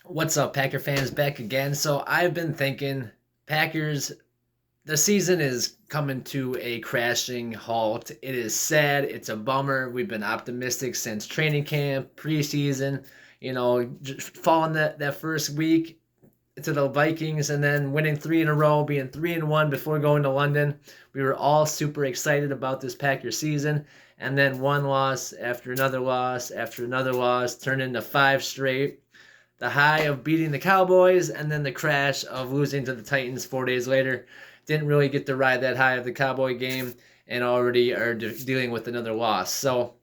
What's up, Packer fans? Back again. So I've been thinking, Packers, the season is coming to a crashing halt. It is sad. It's a bummer. We've been optimistic since training camp, preseason, just falling that first week to the Vikings and then winning three in a row, being 3-1 before going to London. We were all super excited about this Packers season. And then one loss after another loss, turned into five straight, the high of beating the Cowboys and then the crash of losing to the Titans 4 days later. Didn't really get to ride that high of the Cowboy game and already are dealing with another loss. So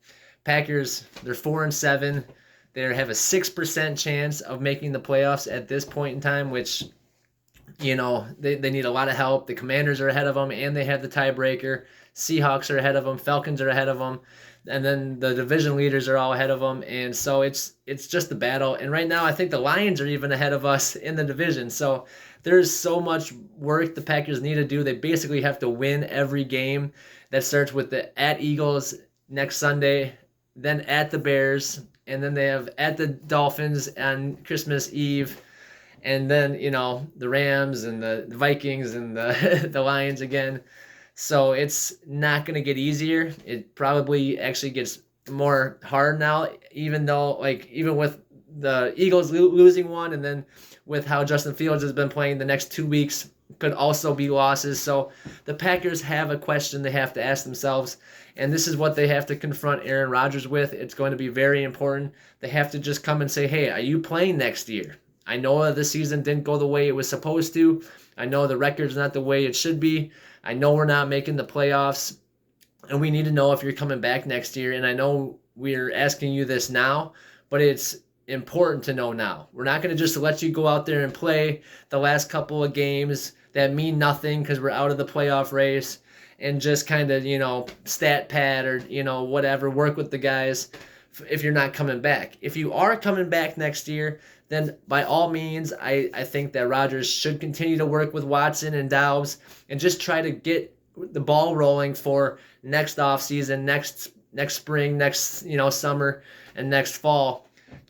Packers, they're 4-7. They have a 6% chance of making the playoffs at this point in time, which they need a lot of help. The Commanders are ahead of them, and they have the tiebreaker. Seahawks are ahead of them. Falcons are ahead of them, and then the division leaders are all ahead of them. And so it's just the battle. And right now, I think the Lions are even ahead of us in the division. So there's so much work the Packers need to do. They basically have to win every game. That starts with the at Eagles next Sunday, then at the Bears, and then they have at the Dolphins on Christmas Eve, and then the Rams and the Vikings and the the Lions again. So it's not going to get easier. It probably actually gets more hard now, even though even with the Eagles losing one, and then with how Justin Fields has been playing, the next 2 weeks could also be losses. So the Packers have a question they have to ask themselves, and this is what they have to confront Aaron Rodgers with. It's going to be very important. They have to just come and say, hey, are you playing next year? I know that this season didn't go the way it was supposed to. I know the record's not the way it should be. I know we're not making the playoffs, and we need to know if you're coming back next year. And I know we're asking you this now, but it's important to know now. We're not going to just let you go out there and play the last couple of games that mean nothing because we're out of the playoff race and just kind of, stat pad or, whatever, work with the guys if you're not coming back. If you are coming back next year, then by all means, I think that Rodgers should continue to work with Watson and Doubs and just try to get the ball rolling for next offseason, next spring, next summer, and next fall.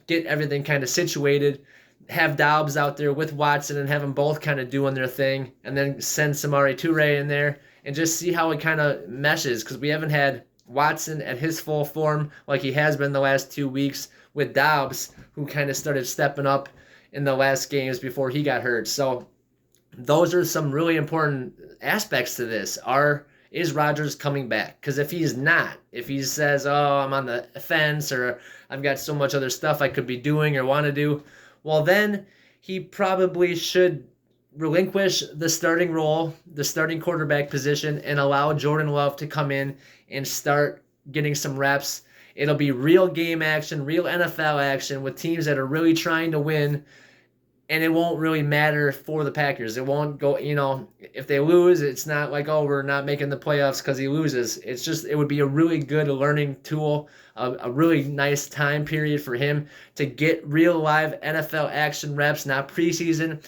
Get everything kind of situated. Have Doubs out there with Watson and have them both kind of doing their thing, and then send Samari Toure in there and just see how it kind of meshes, because we haven't had Watson at his full form like he has been the last 2 weeks, with Doubs, who kind of started stepping up in the last games before he got hurt. So those are some really important aspects to this. Is Rodgers coming back? Because if he's not, if he says, oh, I'm on the fence, or I've got so much other stuff I could be doing or want to do, well, then he probably should relinquish the starting role, the starting quarterback position, and allow Jordan Love to come in and start getting some reps. It'll be real game action, real NFL action with teams that are really trying to win, and it won't really matter for the Packers. It won't go, if they lose, it's not like, oh, we're not making the playoffs because he loses. It's just, it would be a really good learning tool, a really nice time period for him to get real live NFL action reps, not preseason,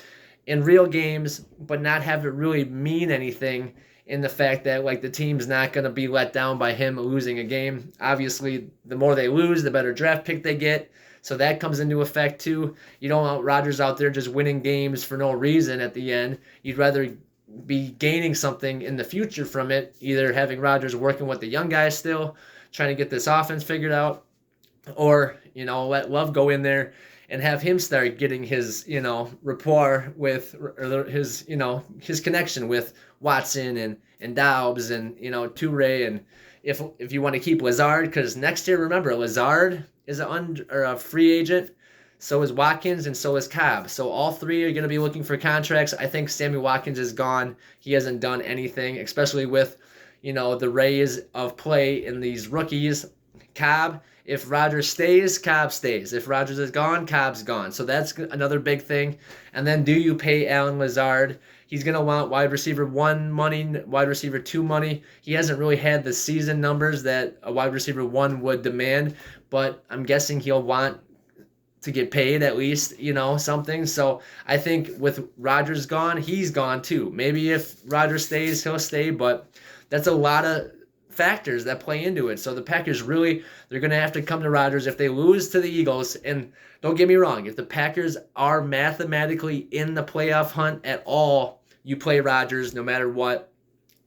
in real games, but not have it really mean anything in the fact that the team's not going to be let down by him losing a game. Obviously, the more they lose, the better draft pick they get. So that comes into effect too. You don't want Rodgers out there just winning games for no reason at the end. You'd rather be gaining something in the future from it, either having Rodgers working with the young guys still, trying to get this offense figured out, or, let Love go in there and have him start getting his, rapport with, or his connection with Watson and Doubs and, Toure. And if you want to keep Lazard, because next year, remember, Lazard is a free agent. So is Watkins and so is Cobb. So all three are going to be looking for contracts. I think Sammy Watkins is gone. He hasn't done anything, especially with, the raise of play in these rookies. Cobb, if Rodgers stays, Cobb stays. If Rodgers is gone, Cobb's gone. So that's another big thing. And then do you pay Allen Lazard? He's going to want wide receiver 1 money, wide receiver 2 money. He hasn't really had the season numbers that a wide receiver 1 would demand, but I'm guessing he'll want to get paid at least, something. So I think with Rodgers gone, he's gone too. Maybe if Rodgers stays, he'll stay, but that's a lot of factors that play into it. So the Packers really, they're going to have to come to Rodgers if they lose to the Eagles. And don't get me wrong, if the Packers are mathematically in the playoff hunt at all, you play Rodgers no matter what.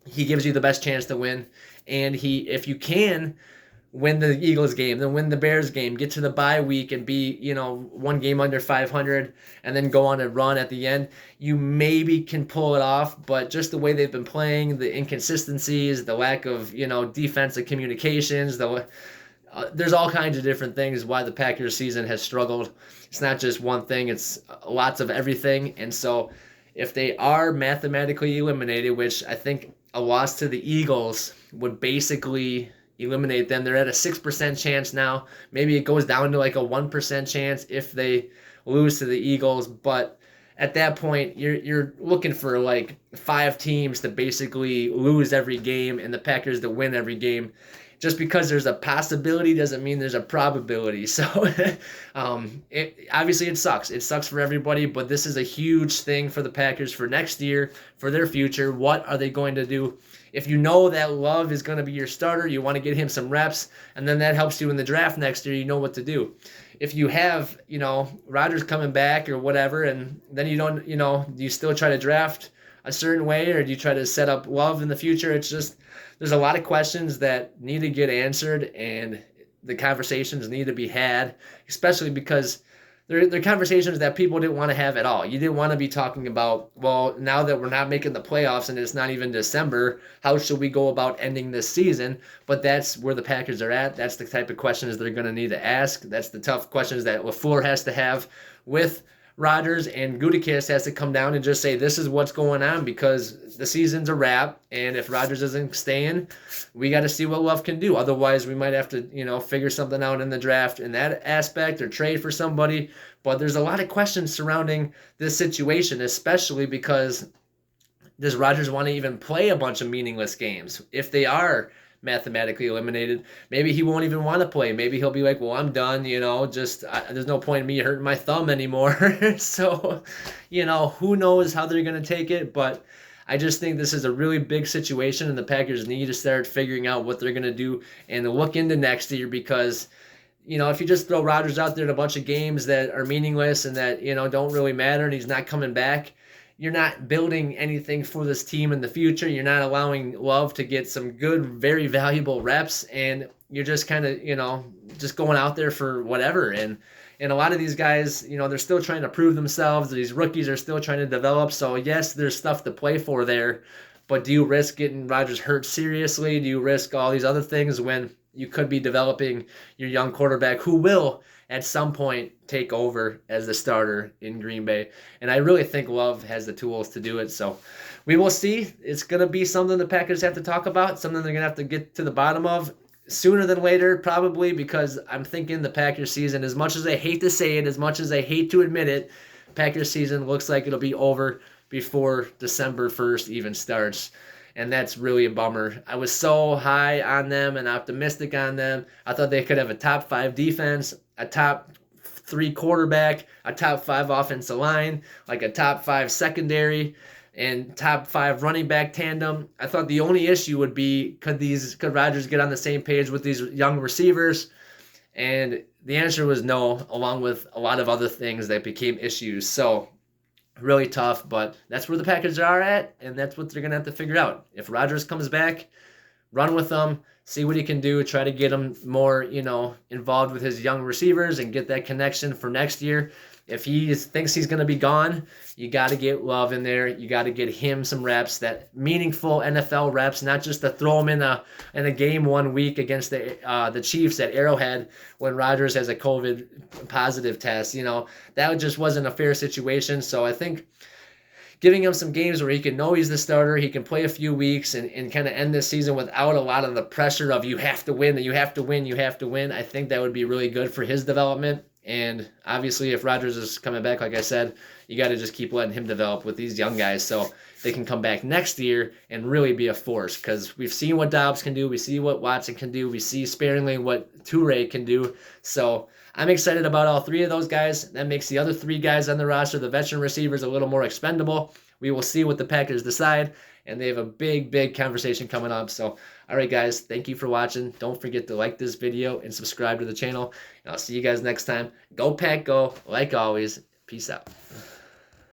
He gives you the best chance to win. And if you can win the Eagles game, then win the Bears game, get to the bye week and be, one game under 500 and then go on a run at the end, you maybe can pull it off. But just the way they've been playing, the inconsistencies, the lack of, defensive communications, there's all kinds of different things why the Packers season has struggled. It's not just one thing, it's lots of everything. And so if they are mathematically eliminated, which I think a loss to the Eagles would basically eliminate them. They're at a 6% chance now. Maybe it goes down to like a 1% chance if they lose to the Eagles. But at that point, you're looking for like 5 teams to basically lose every game and the Packers to win every game. Just because there's a possibility doesn't mean there's a probability. So obviously it sucks. It sucks for everybody, but this is a huge thing for the Packers for next year, for their future. What are they going to do? If you know that Love is going to be your starter, you want to get him some reps, and then that helps you in the draft next year, you know what to do. If you have, Rodgers coming back or whatever, and then you don't, do you still try to draft a certain way, or do you try to set up Love in the future? It's just, there's a lot of questions that need to get answered, and the conversations need to be had, especially because they're conversations that people didn't want to have at all. You didn't want to be talking about, well, now that we're not making the playoffs and it's not even December, how should we go about ending this season? But that's where the Packers are at. That's the type of questions they're going to need to ask. That's the tough questions that LaFleur has to have with Rodgers, and Gutekunst has to come down and just say, this is what's going on, because the season's a wrap, and if Rodgers isn't staying, we got to see what Love can do. Otherwise, we might have to, figure something out in the draft in that aspect or trade for somebody. But there's a lot of questions surrounding this situation, especially because does Rodgers want to even play a bunch of meaningless games? If they are mathematically eliminated, maybe he won't even want to play. Maybe he'll be like, well, I'm done, there's no point in me hurting my thumb anymore. So, who knows how they're going to take it, but I just think this is a really big situation, and the Packers need to start figuring out what they're going to do and look into next year, because if you just throw Rodgers out there in a bunch of games that are meaningless and that, don't really matter, and he's not coming back, you're not building anything for this team in the future. You're not allowing Love to get some good, very valuable reps, and you're just kind of, just going out there for whatever. And a lot of these guys, they're still trying to prove themselves. These rookies are still trying to develop. So, yes, there's stuff to play for there, but do you risk getting Rodgers hurt seriously? Do you risk all these other things when you could be developing your young quarterback who will at some point take over as the starter in Green Bay? And I really think Love has the tools to do it. So we will see. It's going to be something the Packers have to talk about, something they're going to have to get to the bottom of sooner than later, probably, because I'm thinking the Packers season, as much as I hate to say it, as much as I hate to admit it, Packers season looks like it'll be over before December 1st even starts. And that's really a bummer. I was so high on them and optimistic on them. I thought they could have a top 5 defense, a top 3 quarterback, a top 5 offensive line, like a top 5 secondary, and top 5 running back tandem. I thought the only issue would be, could Rodgers get on the same page with these young receivers? And the answer was no, along with a lot of other things that became issues. So really tough, but that's where the Packers are at, and that's what they're going to have to figure out. If Rodgers comes back, run with them, see what he can do, try to get him more, involved with his young receivers and get that connection for next year. If he thinks he's going to be gone, you got to get Love in there. You got to get him some reps, that meaningful NFL reps, not just to throw him in a game one week against the Chiefs at Arrowhead when Rodgers has a COVID positive test. That just wasn't a fair situation. So I think giving him some games where he can know he's the starter, he can play a few weeks and kind of end this season without a lot of the pressure of you have to win, I think that would be really good for his development. And obviously, if Rodgers is coming back, like I said, you got to just keep letting him develop with these young guys so they can come back next year and really be a force. Because we've seen what Doubs can do. We see what Watson can do. We see sparingly what Toure can do. So I'm excited about all 3 of those guys. That makes the other 3 guys on the roster, the veteran receivers, a little more expendable. we will see what the Packers decide, and they have a big conversation coming up. So, all right, guys, thank you for watching. Don't forget to like this video and subscribe to the channel. And I'll see you guys next time. Go Pack, go! Like always, peace out.